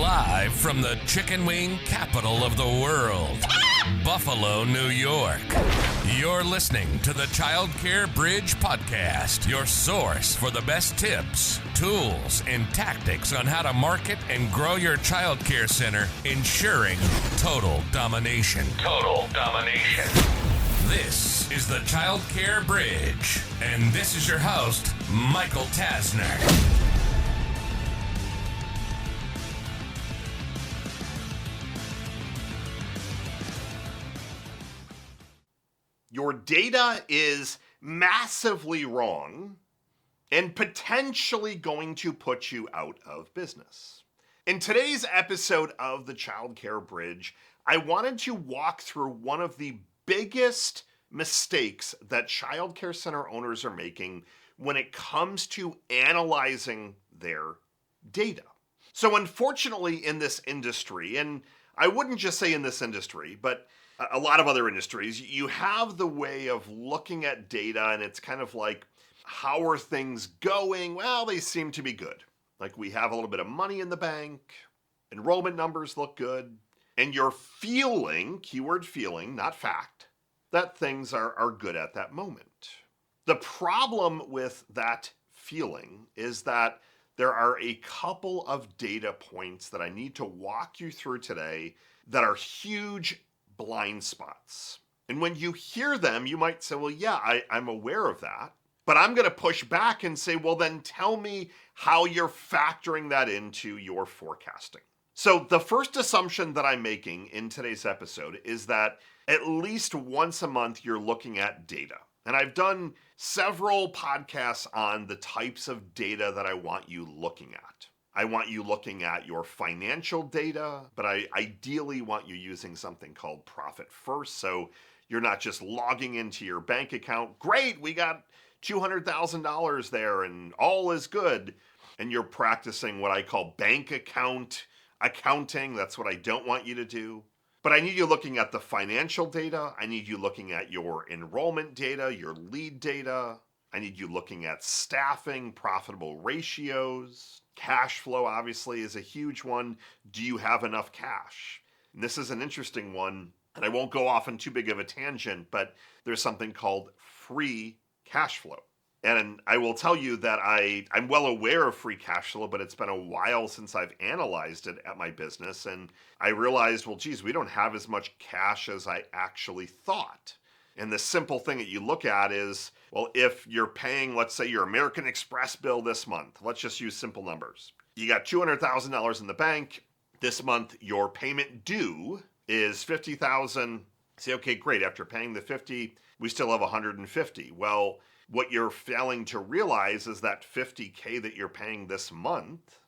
Live from the chicken wing capital of the world, Buffalo, New York. You're listening to the Childcare Bridge podcast, your source for the best tips, tools, and tactics on how to market and grow your childcare center, ensuring total domination. Total domination. This is the Childcare Bridge, and this is your host, Michael Tasner. Your data is massively wrong and potentially going to put you out of business. In today's episode of the Childcare Bridge, I wanted to walk through one of the biggest mistakes that childcare center owners are making when it comes to analyzing their data. So unfortunately in this industry, and I wouldn't just say in this industry, but a lot of other industries, you have the way of looking at data and it's kind of like, how are things going? Well, they seem to be good. Like we have a little bit of money in the bank, enrollment numbers look good, and you're feeling, keyword feeling, not fact, that things are good at that moment. The problem with that feeling is that there are a couple of data points that I need to walk you through today that are huge blind spots. And when you hear them, you might say, well, yeah, I'm aware of that. But I'm going to push back and say, well, then tell me how you're factoring that into your forecasting. So the first assumption that I'm making in today's episode is that at least once a month, you're looking at data. And I've done several podcasts on the types of data that I want you looking at. I want you looking at your financial data, but I ideally want you using something called Profit First. So you're not just logging into your bank account. Great, we got $200,000 there and all is good. And you're practicing what I call bank account accounting. That's what I don't want you to do. But I need you looking at the financial data. I need you looking at your enrollment data, your lead data. I need you looking at staffing, profitable ratios. Cash flow obviously is a huge one. Do you have enough cash? And this is an interesting one, and I won't go off on too big of a tangent, but there's something called free cash flow. And I will tell you that I'm well aware of free cash flow, but it's been a while since I've analyzed it at my business. And I realized, well, geez, we don't have as much cash as I actually thought. And the simple thing that you look at is, well, if you're paying, let's say, your American Express bill this month, let's just use simple numbers. You got $200,000 in the bank. This month, your payment due is $50,000. Say, okay, great. After paying the $50,000, we still have $150,000. Well, what you're failing to realize is that $50,000 that you're paying this month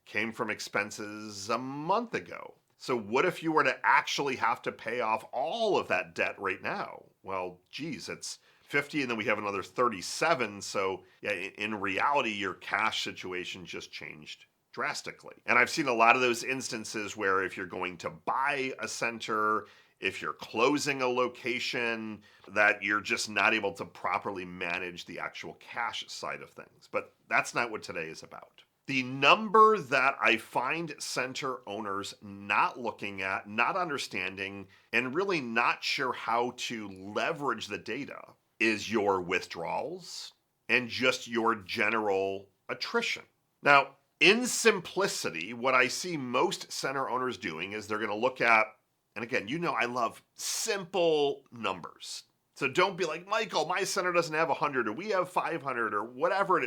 came from expenses a month ago. So what if you were to actually have to pay off all of that debt right now? Well, geez, it's 50 and then we have another 37. So yeah, in reality, your cash situation just changed drastically. And I've seen a lot of those instances where if you're going to buy a center, if you're closing a location, that you're just not able to properly manage the actual cash side of things. But that's not what today is about. The number that I find center owners not looking at, not understanding, and really not sure how to leverage the data is your withdrawals and just your general attrition. Now, in simplicity, what I see most center owners doing is they're going to look at, and again, you know I love simple numbers. So don't be like, Michael, my center doesn't have 100 or we have 500 or whatever.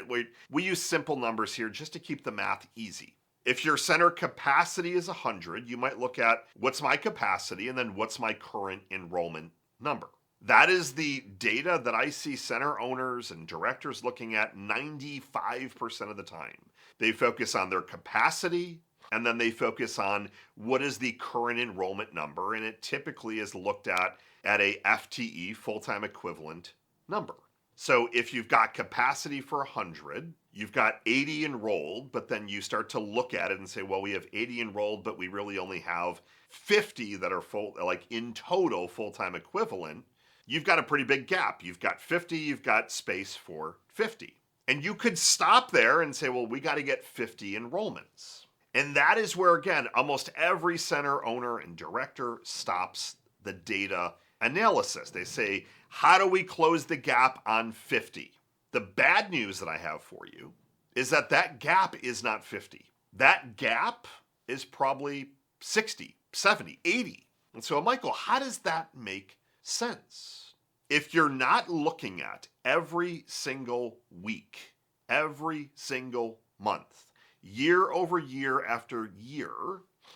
We use simple numbers here just to keep the math easy. If your center capacity is 100, you might look at what's my capacity and then what's my current enrollment number. That is the data that I see center owners and directors looking at 95% of the time. They focus on their capacity and then they focus on what is the current enrollment number, and it typically is looked at a FTE, full-time equivalent number. So if you've got capacity for 100, you've got 80 enrolled, but then you start to look at it and say, well, we have 80 enrolled, but we really only have 50 that are full, like in total full-time equivalent. You've got a pretty big gap. You've got 50, you've got space for 50. And you could stop there and say, well, we got to get 50 enrollments. And that is where, again, almost every center owner and director stops the data analysis. They say, how do we close the gap on 50? The bad news that I have for you is that that gap is not 50. That gap is probably 60, 70, 80. And so, Michael, how does that make sense? If you're not looking at every single week, every single month, year over year after year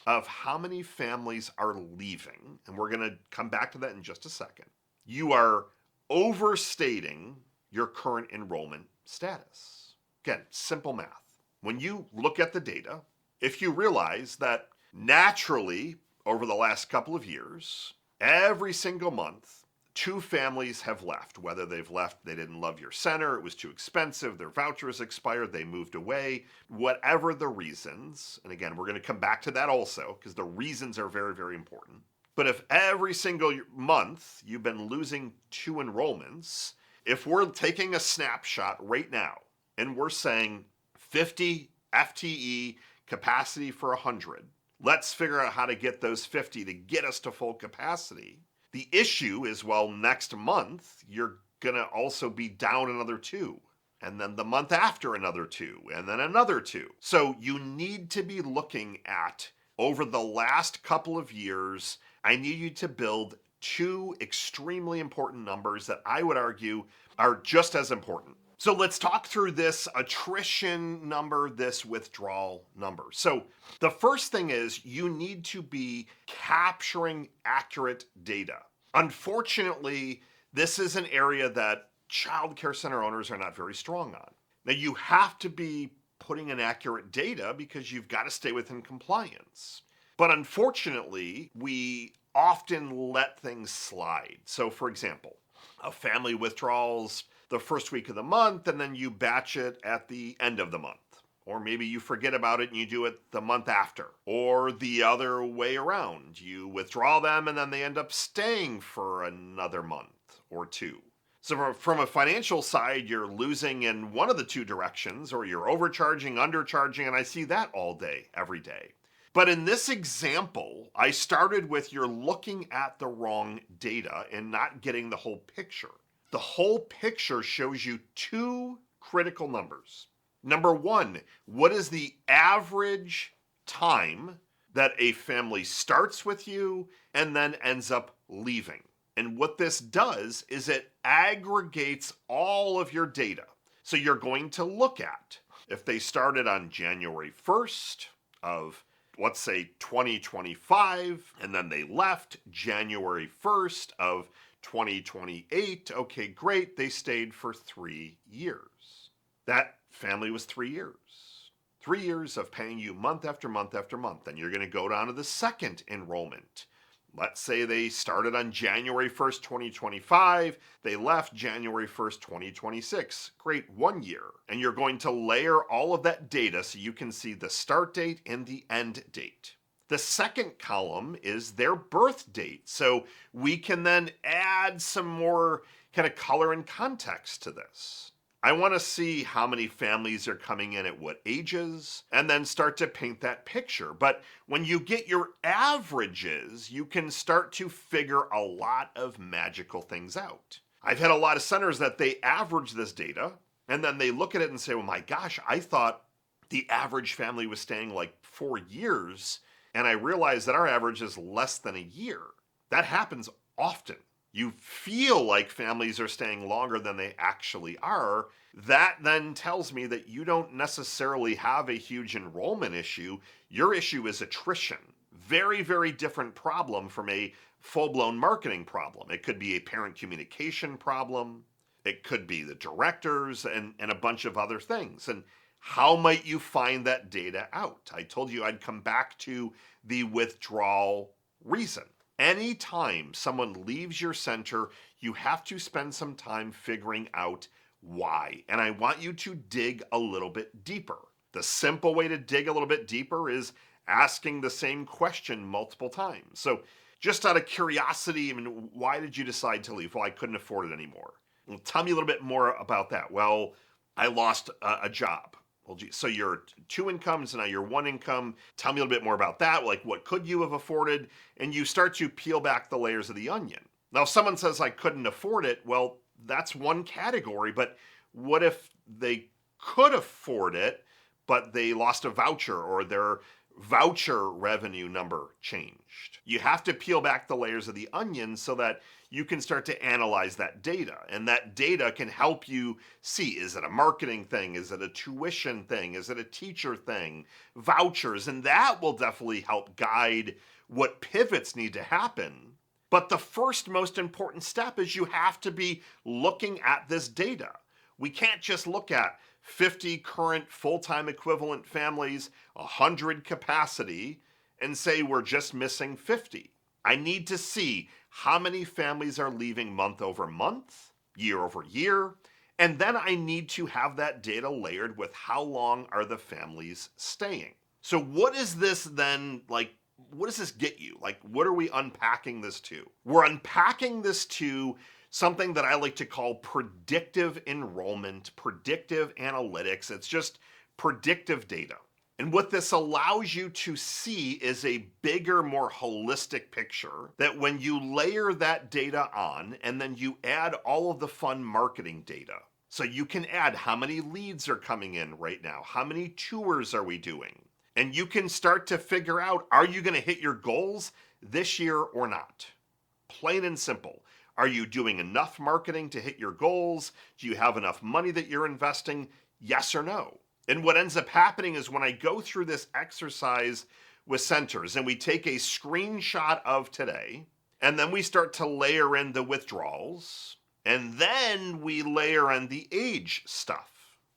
of how many families are leaving, and we're going to come back to that in just a second, you are overstating your current enrollment status. Again, simple math. When you look at the data, if you realize that naturally over the last couple of years, every single month, 2 families have left. Whether they've left, they didn't love your center, it was too expensive, their vouchers expired, they moved away, whatever the reasons. And again, we're going to come back to that also because the reasons are very, very important. But if every single month you've been losing 2 enrollments, if we're taking a snapshot right now and we're saying 50 FTE capacity for 100, let's figure out how to get those 50 to get us to full capacity. The issue is, well, next month, you're going to also be down another 2. And then the month after, another 2. And then another 2. So you need to be looking at, over the last couple of years, I need you to build 2 extremely important numbers that I would argue are just as important. So let's talk through this attrition number, this withdrawal number. So the first thing is you need to be capturing accurate data. Unfortunately, this is an area that child care center owners are not very strong on. Now you have to be putting in accurate data because you've got to stay within compliance. But unfortunately, we often let things slide. So for example, a family withdrawals the first week of the month, and then you batch it at the end of the month. Or maybe you forget about it and you do it the month after. Or the other way around. You withdraw them and then they end up staying for another month or 2. So from a financial side, you're losing in one of the 2 directions, or you're overcharging, undercharging, and I see that all day, every day. But in this example, I started with you're looking at the wrong data and not getting the whole picture. The whole picture shows you 2 critical numbers. Number 1, what is the average time that a family starts with you and then ends up leaving? And what this does is it aggregates all of your data. So you're going to look at if they started on January 1st of, let's say, 2025, and then they left January 1st of 2028, okay, great, they stayed for 3 years. That family was 3 years. 3 years of paying you month after month after month. Then you're going to go down to the second enrollment. Let's say they started on January 1st, 2025. They left January 1st, 2026. Great, 1 year. And you're going to layer all of that data so you can see the start date and the end date. The second column is their birth date. So we can then add some more kind of color and context to this. I want to see how many families are coming in at what ages, and then start to paint that picture. But when you get your averages, you can start to figure a lot of magical things out. I've had a lot of centers that they average this data, and then they look at it and say, well, my gosh, I thought the average family was staying like 4 years, and I realized that our average is less than a year. That happens often. You feel like families are staying longer than they actually are. That then tells me that you don't necessarily have a huge enrollment issue. Your issue is attrition. Very, very different problem from a full-blown marketing problem. It could be a parent communication problem. It could be the directors and a bunch of other things. And how might you find that data out? I told you I'd come back to the withdrawal reason. Anytime someone leaves your center, you have to spend some time figuring out why. And I want you to dig a little bit deeper. The simple way to dig a little bit deeper is asking the same question multiple times. So just out of curiosity, why did you decide to leave? Well, I couldn't afford it anymore. Well, tell me a little bit more about that. Well, I lost a job. Well, gee, so you're two incomes and now you're one income. Tell me a little bit more about that. Like, what could you have afforded? And you start to peel back the layers of the onion. Now, if someone says I couldn't afford it, well, that's one category. But what if they could afford it, but they lost a voucher or their voucher revenue number changed? You have to peel back the layers of the onion so that you can start to analyze that data. And that data can help you see, is it a marketing thing? Is it a tuition thing? Is it a teacher thing? Vouchers. And that will definitely help guide what pivots need to happen. But the first most important step is you have to be looking at this data. We can't just look at 50 current full-time equivalent families, 100 capacity, and say we're just missing 50. I need to see how many families are leaving month over month, year over year, and then I need to have that data layered with how long are the families staying. So what is this then, like, what does this get you? Like, what are we unpacking this to? We're unpacking this to something that I like to call predictive enrollment, predictive analytics. It's just predictive data. And what this allows you to see is a bigger, more holistic picture that when you layer that data on and then you add all of the fun marketing data. So you can add how many leads are coming in right now, how many tours are we doing? And you can start to figure out, are you going to hit your goals this year or not? Plain and simple. Are you doing enough marketing to hit your goals? Do you have enough money that you're investing? Yes or no? And what ends up happening is when I go through this exercise with centers and we take a screenshot of today, and then we start to layer in the withdrawals, and then we layer in the age stuff.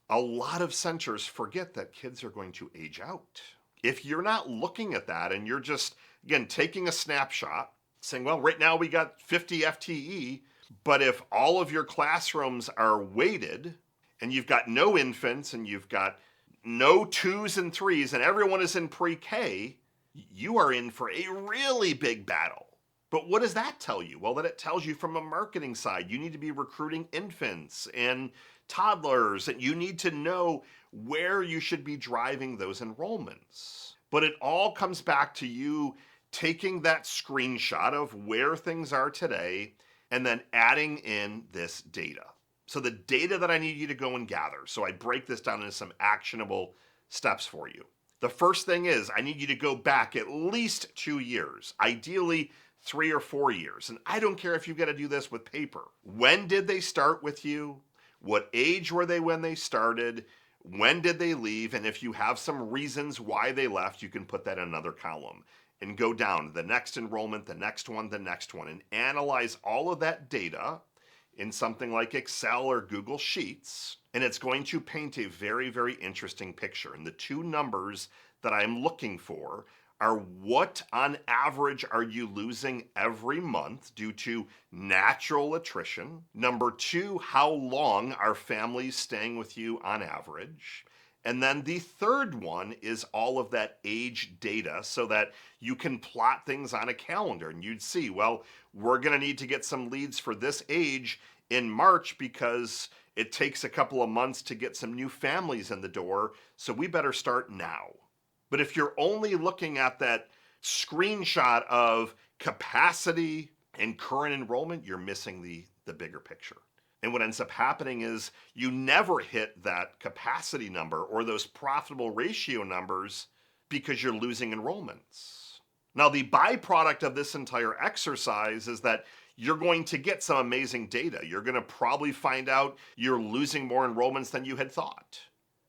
A lot of centers forget that kids are going to age out. If you're not looking at that and you're just, again, taking a snapshot, saying, well, right now we got 50 FTE, but if all of your classrooms are weighted and you've got no infants and you've got no 2s and 3s and everyone is in pre-K, you are in for a really big battle. But what does that tell you? Well, that it tells you from a marketing side, you need to be recruiting infants and toddlers, and you need to know where you should be driving those enrollments. But it all comes back to you taking that screenshot of where things are today and then adding in this data. So the data that I need you to go and gather. So I break this down into some actionable steps for you. The first thing is I need you to go back at least 2 years, ideally 3 or 4 years. And I don't care if you've got to do this with paper. When did they start with you? What age were they when they started? When did they leave? And if you have some reasons why they left, you can put that in another column and go down the next enrollment, the next one, and analyze all of that data in something like Excel or Google Sheets. And it's going to paint a very, very interesting picture. And the two numbers that I'm looking for are what on average are you losing every month due to natural attrition? Number two, how long are families staying with you on average? And then the third one is all of that age data so that you can plot things on a calendar and you'd see, well, we're going to need to get some leads for this age in March because it takes a couple of months to get some new families in the door, so we better start now. But if you're only looking at that screenshot of capacity and current enrollment, you're missing the bigger picture. And what ends up happening is you never hit that capacity number or those profitable ratio numbers because you're losing enrollments. Now, the byproduct of this entire exercise is that you're going to get some amazing data. You're going to probably find out you're losing more enrollments than you had thought.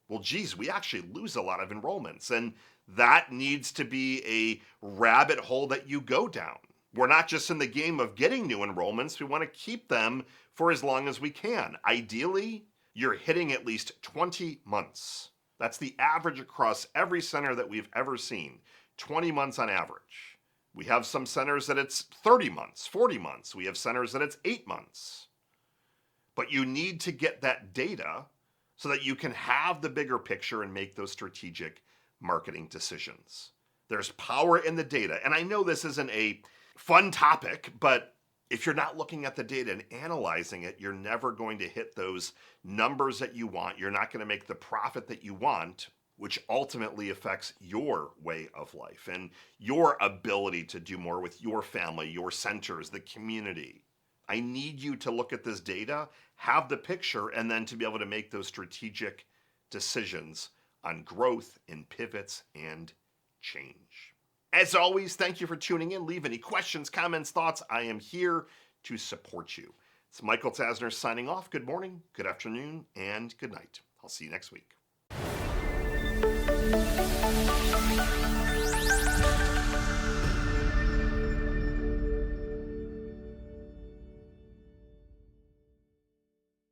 Well, geez, we actually lose a lot of enrollments, and that needs to be a rabbit hole that you go down. We're not just in the game of getting new enrollments. We want to keep them for as long as we can. Ideally, you're hitting at least 20 months. That's the average across every center that we've ever seen, 20 months on average. We have some centers that it's 30 months, 40 months. We have centers that it's 8 months. But you need to get that data so that you can have the bigger picture and make those strategic marketing decisions. There's power in the data. And I know this isn't a fun topic, but If you're not looking at the data and analyzing it, you're never going to hit those numbers that you want. You're not going to make the profit that you want, which ultimately affects your way of life and your ability to do more with your family, your centers, the community. I need you to look at this data, have the picture, and then to be able to make those strategic decisions on growth and pivots and change. As always, thank you for tuning in. Leave any questions, comments, thoughts. I am here to support you. It's Michael Tasner signing off. Good morning, good afternoon, and good night. I'll see you next week.